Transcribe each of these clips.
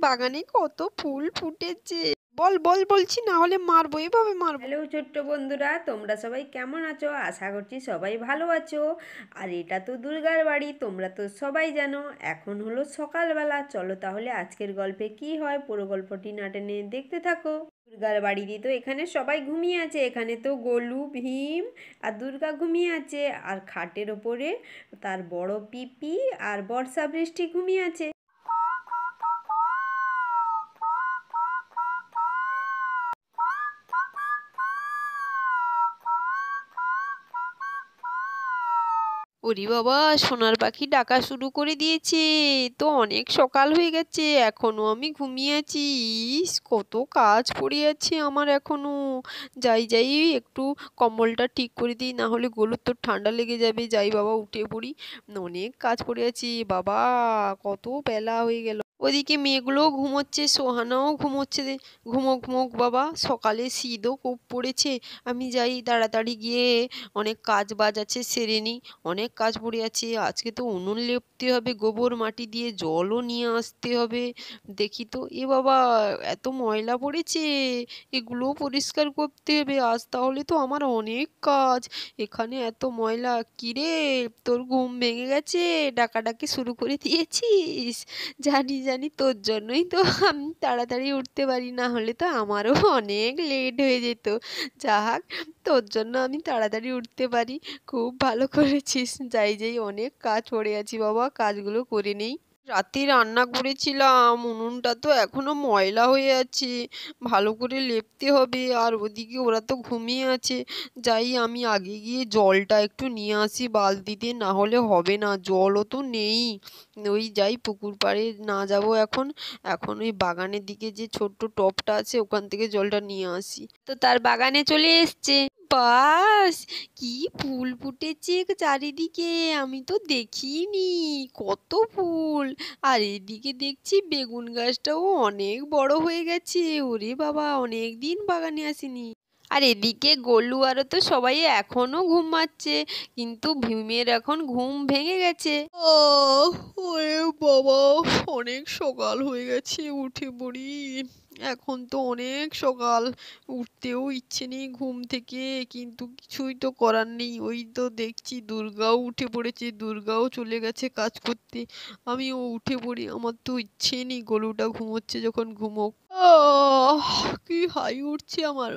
বাগানে কত ফুল ফুটেছে। বল বল বলছি, না হলে মারবো, এভাবে মারবো। হ্যালো ছোট্ট বন্ধুরা, তোমরা সবাই কেমন আছো? আশা করছি সবাই ভালো আছো। আর এটা তো দুর্গার বাড়ি, তোমরা তো সবাই জানো। এখন হলো সকালবেলা, চলো তাহলে আজকের গল্পে কি হয় পুরো গল্পটি না টেনে দেখতে থাকো। দুর্গার বাড়িতে তো এখানে সবাই ঘুমিয়ে আছে। এখানে তো গোলু, ভীম আর দুর্গা ঘুমিয়ে আছে। আর খাটের ওপরে তার বড় পিপি আর বর্ষা বৃষ্টি ঘুমিয়ে আছে। ওরে বাবা, সোনার পাখি ডাকা শুরু করে দিয়েছে। তো অনেক সকাল হয়ে গেছে, এখনো আমি ঘুমিয়ে আছি। ইস, কত কাজ পড়ে আছে আমার এখনো। যাই যাই, একটু কম্বলটা ঠিক করে দিই, না হলে গলুর তো ঠান্ডা লেগে যাবে। যাই বাবা, উঠে পড়ি। অনেক কাজ পড়ে আছে বাবা, কত বেলা হয়ে গেল। ওদিকে মেয়েগুলোও ঘুমোচ্ছে, সোহানাও ঘুমোচ্ছে। ঘুমোক ঘুমোক বাবা, সকালে শীতও খুব পড়েছে। আমি যাই তাড়াতাড়ি গিয়ে অনেক কাজ বাজ আছে সেরে নিই। অনেক কাজ পড়ে আছে। আজকে তো উনুন লেপতে হবে, গোবর মাটি দিয়ে জলও নিয়ে আসতে হবে। দেখি তো, এ বাবা, এত ময়লা পড়েছে, এগুলোও পরিষ্কার করতে হবে আজ। তাহলে তো আমার অনেক কাজ। এখানে এত ময়লা, কিরে তোর ঘুম ভেঙে গেছে? ডাকাডাকি শুরু করে দিয়েছিস? জানি জানি, তোর জন্যই তো আমি তাড়াতাড়ি উঠতে পারি, না হলে তো আমারও অনেক লেট হয়ে যেত। যাক, তোর জন্য আমি তাড়াতাড়ি উঠতে পারি। খুব ভালো করেছিস। যাই যাই, অনেক কাজ পড়ে আছি বাবা, কাজগুলো করে নেই। রাতে রান্না করেছিলাম, উনুনটা তো এখনো ময়লা হয়ে আছে, ভালো করে লেপতে হবে। আর ওদিকে ওরা তো ঘুমিয়ে আছে। যাই, আমি আগে গিয়ে জলটা একটু নিয়ে আসি বালতিতে, না হলে হবে না, জলও তো নেই। ওই যাই, পুকুর পাড়ে না যাব এখন। এখন ওই বাগানের দিকে যে ছোট্ট টবটা আছে, ওখান থেকে জলটা নিয়ে আসি। তো তার বাগানে চলে এসছে। বাস, কি ফুল ফুটেছে চারিদিকে, আমি তো দেখিনি। কত ফুল! আর এদিকে দেখছি বেগুন গাছটাও অনেক বড় হয়ে গেছে। ওরে বাবা, অনেক দিন বাগানে আসিনি। আর এদিকে গোলু আরও তো সবাই এখনো ঘুমাচ্ছে, কিন্তু ভীমের এখন ঘুম ভেঙে গেছে। ও, ওরে বাবা, অনেক সকাল হয়ে গেছে, উঠে পড়ি। এখন তো অনেক সকাল, উঠতেও ইচ্ছে নেই ঘুম থেকে, কিন্তু কিছুই তো করার নেই। ওই তো দেখছি দুর্গাও উঠে পড়েছে, দুর্গাও চলে গেছে কাজ করতে। আমিও উঠে পড়ি, আমার তো ইচ্ছে নেই, গরুটা ঘুমোচ্ছে যখন ঘুমোক। আহ, কি হাই উঠছে আমার।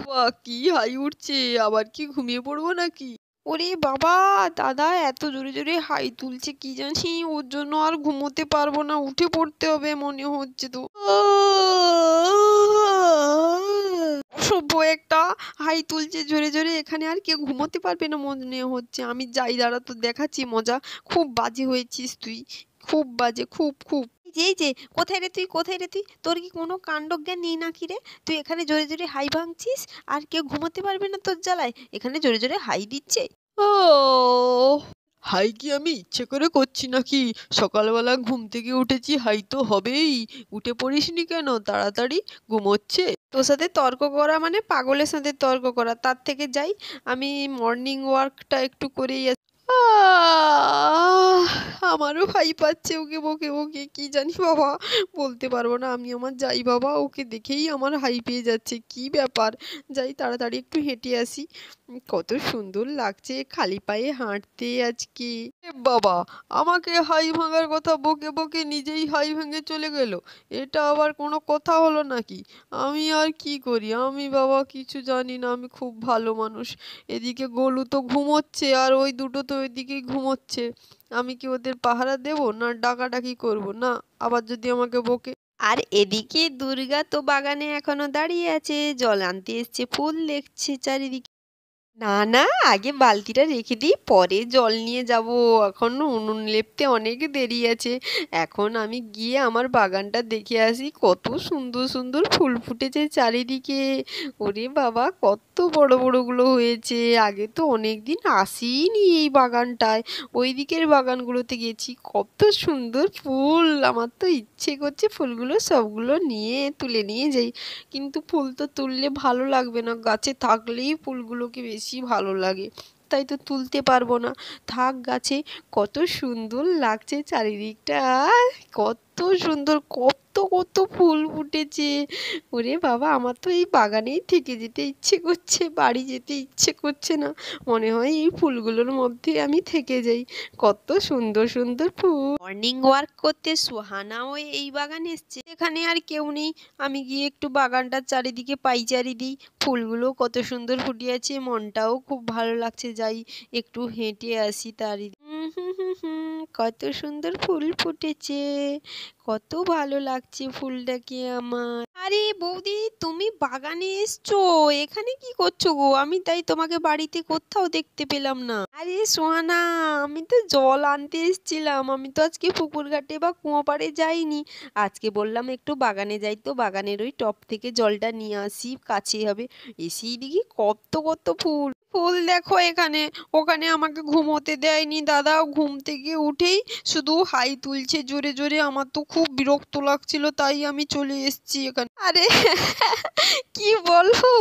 বাহ, কি হাই উঠছে, আবার কি ঘুমিয়ে পড়বো নাকি? ওরে বাবা, দাদা এত জোরে জোরে হাই তুলছে, কি জানি ওর জন্য আর ঘুমোতে পারবো না, উঠে পড়তে হবে মনে হচ্ছে তো। অসভ্য একটা, হাই তুলছে জোরে জোরে, এখানে আর কেউ ঘুমোতে পারবে না মনে হচ্ছে। আমি যাই, দাঁড়া, তো দেখাচ্ছি মজা। খুব বাজে হয়েছিস তুই, খুব বাজে, খুব খুব। এই যে, কোথায় রে তুই, কোথায় রে তুই? তোর কি কোনো কাণ্ডজ্ঞান নেই নাকি রে? তুই এখানে জোরে জোরে হাই ভাঙছিস, আর কেউ ঘুমোতে পারবে না তোর জ্বালায়? এখানে জোরে জোরে হাই দিচ্ছে। ও, হাই কি আমি ইচ্ছে করে করছি নাকি? সকালবেলা ঘুম থেকে উঠেছি, হাই তো হবেই। উঠে পড়িসনি কেন তাড়াতাড়ি? ঘুমোচ্ছে। তোর সাথে তর্ক করা মানে পাগলের সাথে তর্ক করা। তার থেকে যাই, আমি মর্নিং ওয়ার্কটা একটু করেই আসি। আমারও হাই পাচ্ছে ওকে বকে বকে, কি জানি বাবা, বলতে পারবো না আমি। আমার যাই বাবা, ওকে দেখেই আমার হাই পেয়ে যাচ্ছে, কি ব্যাপার। যাই তাড়াতাড়ি একটু হেঁটে আসি। কত সুন্দর লাগছে খালি পায়ে হাঁটতে আজকে। এ বাবা, আমাকে হাই ভাঙার কথা বকে বকে নিজেই হাই ভেঙে চলে গেল। এটা আবার কোনো কথা হলো নাকি? আমি আর কি করি, আমি বাবা কিছু জানি না, আমি খুব ভালো মানুষ। এদিকে গোলু তো ঘুমোচ্ছে, আর ওই দুটো তো ওইদিকেই ঘুমোচ্ছে। আমি কি ওদের পাহারা দেব, না ডাকাডাকি করব? না, আবার যদি আমাকে বকে। আর এদিকে দুর্গা তো বাগানে এখনো দাঁড়িয়ে আছে, জল আনতে এসছে, ফুল দেখছে চারিদিকে। না না, আগে বালতিটা রেখে দিই, পরে জল নিয়ে যাব। এখন উনুন লেপতে অনেক দেরি আছে। এখন আমি গিয়ে আমার বাগানটা দেখে আসি, কত সুন্দর সুন্দর ফুল ফুটেছে চারিদিকে। ওরে বাবা, কত বড় বড়গুলো হয়েছে। আগে তো অনেক দিন আসিনি এই বাগানটায়, ওই দিকের বাগানগুলোতে গেছি। কত সুন্দর ফুল, আমার তো ইচ্ছে করছে ফুলগুলো সবগুলো নিয়ে তুলে নিয়ে যাই। কিন্তু ফুল তো তুললে ভালো লাগবে না, গাছে থাকলেই ফুলগুলোকে বেশি ভালো লাগে। তাই তো তুলতে পারবো না। থাক গাছে, কত সুন্দর লাগছে চারিদিকটা, কত সুন্দর, কত কত ফুল ফুটেছে। ওরে বাবা, আমার তো এই বাগানেই থেকে যেতে ইচ্ছে করছে, বাড়ি যেতে ইচ্ছে করছে না। মনে হয় এই ফুলগুলোর মধ্যে আমি থেকে যাই, কত সুন্দর সুন্দর ফুল। মর্নিং ওয়ার্ক করতে সুহানাও এই বাগানে এসছে, এখানে আর কেউ নেই, আমি গিয়ে একটু বাগানটার চারিদিকে পাইচারি দিই। ফুলগুলো কত সুন্দর ফুটে আছে, মনটাও খুব ভালো লাগছে, যাই একটু হেঁটে আসি তারই। কত সুন্দর ফুল ফুটেছে, কত ভালো লাগছে ফুলটাকে আমার। আরে বৌদি, তুমি বাগানে এসছো, এখানে কি করছো গো? আমি তাই তোমাকে বাড়িতে কোথাও দেখতে পেলাম না। আরে সোহানা, আমি তো জল আনতে এসছিলাম, আমি তো আজকে পুকুর ঘাটে বা কুয়ো পাড়ে যাইনি। আজকে বললাম একটু বাগানে যাই, তো বাগানের ওই টব থেকে জলটা নিয়ে আসি, কাছে হবে। এসেই দেখি কত কত ফুল। ফুল দেখো এখানে, ওখানে আমাকে ঘুমোতে দেয়নি দাদা, ঘুম থেকে উঠেই শুধু হাই তুলছে জোরে জোরে, আমার তো খুব বিরক্ত লাগছিল, তাই আমি চলে এসেছি এখানে। আরে কি বলবো,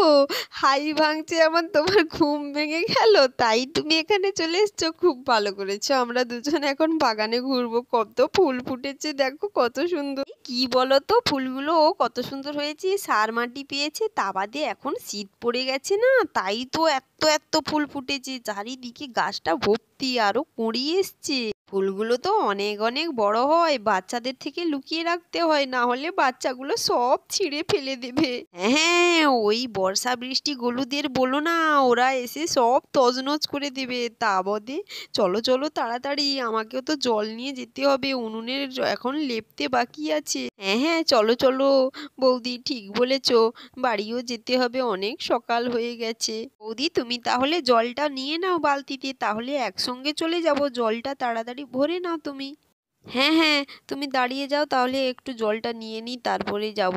হাই ভাঙছে আমার, তোমার ঘুম ভেঙে গেল তাই তুমি এখানে চলে এসছো, খুব ভালো করেছো। আমরা দুজন এখন বাগানে ঘুরবো, কত ফুল ফুটেছে দেখো, কত সুন্দর। কি বলো তো, ফুলগুলো কত সুন্দর হয়েছে, সার মাটি পেয়েছে, তা বাদে এখন শীত পড়ে গেছে না, তাই তো এত এত ফুল ফুটেছে চারিদিকে, গাছটা ভর্তি, আরো কুঁড়ি এসছে। ফুলগুলো তো অনেক অনেক বড় হয়, বাচ্চাদের থেকে লুকিয়ে রাখতে হয়, না হলে বাচ্চাগুলো সব ছিঁড়ে ফেলে দেবে। হ্যাঁ, ওই বর্ষা বৃষ্টি গলুদের বলো না, ওরা এসে সব তছনছ করে দেবে। তা বাদে চলো চলো তাড়াতাড়ি, আমাকেও তো জল নিয়ে যেতে হবে, উনুনের এখন লেপতে বাকি আছে। হ্যাঁ হ্যাঁ, চলো চলো বৌদি, ঠিক বলেছ, বাড়িও যেতে হবে, অনেক সকাল হয়ে গেছে। বৌদি, তুমি তাহলে জলটা নিয়ে নাও বালতিতে, তাহলে একসঙ্গে চলে যাব, জলটা তাড়াতাড়ি ভরে নাও তুমি। হ্যাঁ হ্যাঁ, তুমি দাঁড়িয়ে যাও, তাহলে একটু জলটা নিয়ে নিই, তারপরে যাব,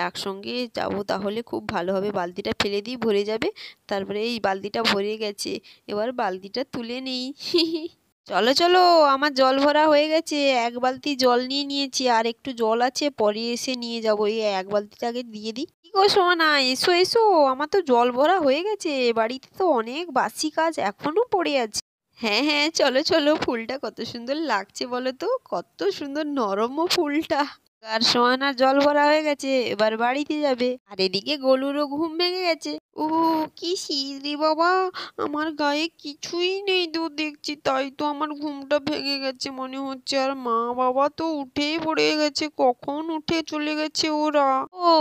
একসঙ্গে যাব, তাহলে খুব ভালো হবে। বালতিটা ফেলে দিই, ভরে যাবে। তারপরে এই বালতিটা ভরে গেছে, এবার বালতিটা তুলে নিই। চলো চলো, আমার জল ভরা হয়ে গেছে, এক বালতি জল নিয়ে নিয়েছি, আর একটু জল আছে, পরে এসে নিয়ে যাব। এই এক বালতিটা আগে দিয়ে দিই। কি গো সোনা, এসো এসো, আমার তো জল ভরা হয়ে গেছে, বাড়িতে তো অনেক বাসি কাজ এখনো পড়ে আছে। হ্যাঁ হ্যাঁ, চলো চলো, ফুলটা কত সুন্দর লাগছে বলো তো, কত সুন্দর নরমও ফুলটা। আর সোহানার জল ভরা হয়ে গেছে, এবার বাড়িতে যাবে, আর এদিকে গোলুরও ঘুম ভেঙে গেছে। ও কি শীত রে বাবা, আমার গায়ে কিছুই নেই তো দেখছি, তাই তো আমার ঘুমটা ভেঙে গেছে মনে হচ্ছে। আর মা বাবা তো উঠেই পড়ে গেছে, কখন উঠে চলে গেছে ওরা। ও,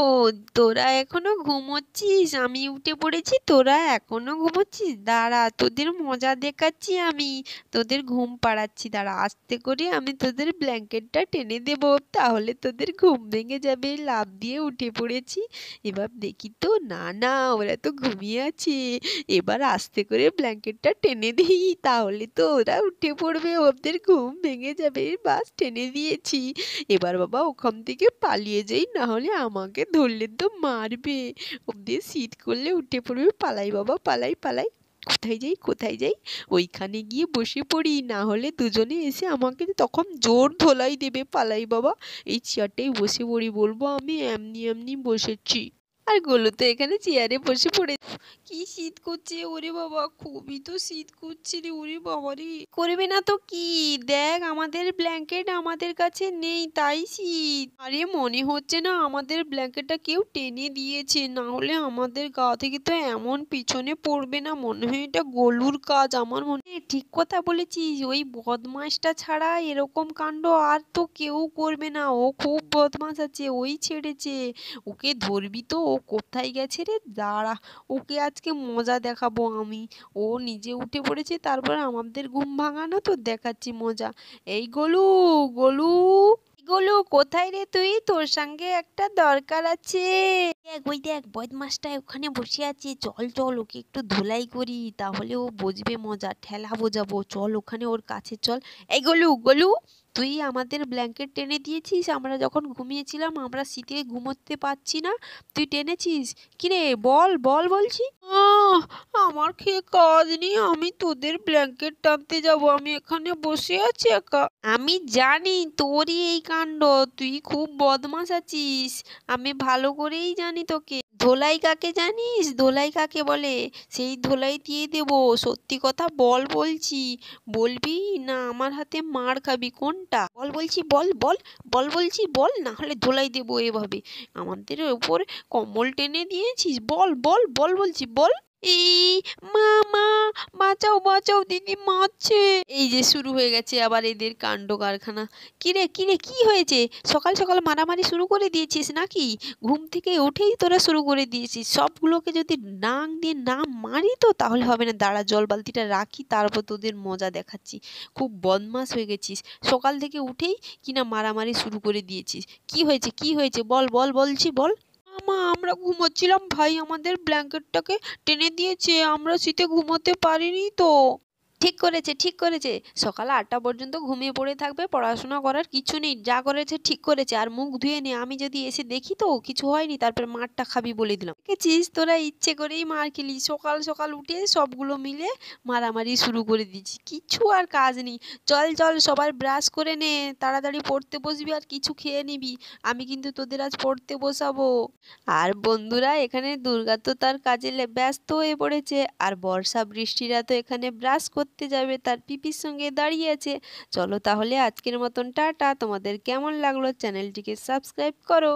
তোরা এখনো ঘুমোচ্ছিস, আমি উঠে পড়েছি, তোরা এখনো ঘুমোচ্ছিস, দাঁড়া তোদের মজা দেখাচ্ছি আমি, তোদের ঘুম পাড়াচ্ছি, দাঁড়া আস্তে করে আমি তোদের ব্ল্যাঙ্কেটটা টেনে দেবো, তাহলে তোদের ঘুম ভেঙে যাবে। লাফ দিয়ে উঠে পড়েছি, এবার দেখি তো, না না, ওরা তো ঘুমিয়ে আছে, এবার আস্তে করে ব্ল্যাঙ্কেটটা টেনে দিই, তাহলে তো ওরা উঠে পড়বে, ওদের ঘুম ভেঙে যাবে। বাস, টেনে দিয়েছি, এবার বাবা ওখান থেকে পালিয়ে যাই, না হলে আমাকে ধরলে তো মারবে, ওদের শীত করলে উঠে পড়বে, পালাই বাবা, পালাই পালাই। কোথায় যাই কোথায় যাই, ওইখানে গিয়ে বসে পড়ি, না হলে দুজনে এসে আমাকে তখন জোর ধোলাই দেবে, পালাই বাবা। এই চেয়ারটাই বসে পড়ি, বলবো আমি এমনি এমনি বসেছি। আর গোলু তো এখানে চেয়ারে বসে পড়ে। কি শীত করছে ওরে বাবা, খুবই তো শীত করছে রে, ওরে বাবা রে, করবে না তো কি, দেখ আমাদের ব্ল্যাঙ্কেট আমাদের কাছে নেই, তাই শীত। আরে মনে হচ্ছে না আমাদের ব্ল্যাঙ্কেটটা কেউ টেনে দিয়েছে, না হলে আমাদের গা থেকে তো এমন পিছনে পড়বে না, মনে হয় এটা গোলুর কাজ, আমার মনে হয়। ঠিক কথা বলেছিস, ওই বদমাসটা ছাড়া এরকম কাণ্ড আর তো কেউ করবে না, ও খুব বদমাস আছে, ওই ছেড়েছে, ওকে ধরবি তো, ও কোথায় গেছে রে, দাঁড়া, ওকে আজকে মজা দেখাবো আমি। ও নিজে উঠে পড়েছে, তারপর আমাদের ঘুম ভাঙানো, তো দেখাচ্ছি মজা। এই গোলু, গোলু, গোলু কোথায় রে তুই, তোর সঙ্গে একটা দরকার আছে। দেখ ওই দেখ, বদমাসটা ওখানে বসে আছে, চল চল ওকে একটু ধুলাই করি, তাহলে ও বুঝবে মজা, ঠেলা বোঝাবো, চল ওখানে ওর কাছে চল। এই গোলু, গোলু, তুই আমাদের ব্ল্যাঙ্কেট টেনে দিয়েছিস, আমরা যখন ঘুমিয়েছিলাম, আমরা শীতে ঘুমোতে পারছি না, তুই টেনেছিস, কিরে বল বল বলছি। আমার খেয়ে কাজ নেই, আমি তোদের ব্ল্যাঙ্কেট টানতে যাব, আমি এখানে বসে আছি একা। আমি জানি তোরই এই কাণ্ড, তুই খুব বদমাস আছিস, আমি ভালো করেই জানি তোকে। ধোলাই কাকে জানিস? ধোলাই কাকে বলে? সেই ধোলাই দিয়ে দেবো। সত্যি কথা বল বলছি। বলবি না আমার হাতে মার খাবি? কোনটা বল বলছি, বল বল বল বলছি, বল, না হলে ধোলাই দেবো এভাবে। আমাদের ওপর কম্বল টেনে দিয়েছিস, বল বল বল বলছি, বল। এই মা মা, বাঁচাও বাঁচাও, দিদি মারছে। এই যে শুরু হয়ে গেছে আবার এদের কাণ্ড কারখানা। কিরে কিরে, কি হয়েছে? সকাল সকাল মারামারি শুরু করে দিয়েছিস নাকি? ঘুম থেকে উঠেই তোরা শুরু করে দিয়েছিস। সবগুলোকে যদি ডাং দিয়ে না মারি তো তাহলে হবে না। দাঁড়া, জল বালতিটা রাখি, তারপর তোদের মজা দেখাচ্ছি। খুব বদমাশ হয়ে গেছিস। সকাল থেকে উঠেই কিনা মারামারি শুরু করে দিয়েছিস। কি হয়েছে কি হয়েছে, বল বল বলছি, বল। মা, আমরা ঘুমোচ্ছিলাম, ভাই আমাদের ব্ল্যাঙ্কেটটাকে টেনে দিয়েছে, আমরা শীতে ঘুমোতে পারিনি তো। ঠিক করেছে ঠিক করেছে, সকাল 8টা পর্যন্ত ঘুমিয়ে পড়ে থাকবে, পড়াশোনা করার কিছু নেই। যা করেছে ঠিক করেছে। আর মুখ ধুয়ে নে, আমি যদি এসে দেখি তো কিছু হয়নি তারপর মারটা খাবি বলে দিলাম। দেখেছিস, তোরা ইচ্ছে করেই মার খেলি। সকাল সকাল উঠে সবগুলো মিলে মারামারি শুরু করে দিয়েছি। কিছু আর কাজ নেই। চল চল, সবার ব্রাশ করে নে, তাড়াতাড়ি পড়তে বসবি আর কিছু খেয়ে নিবি। আমি কিন্তু তোদের আজ পড়তে বসাবো। আর বন্ধুরা, এখানে দুর্গা তো তার কাজে ব্যস্ত হয়ে পড়েছে, আর বর্ষা বৃষ্টিরা তো এখানে ব্রাশ করতে যাবে, তার পিপির সঙ্গে দাঁড়িয়ে আছে। চলো তাহলে আজকের মতন টাটা। তোমাদের কেমন লাগলো চ্যানেলটিকে সাবস্ক্রাইব করো।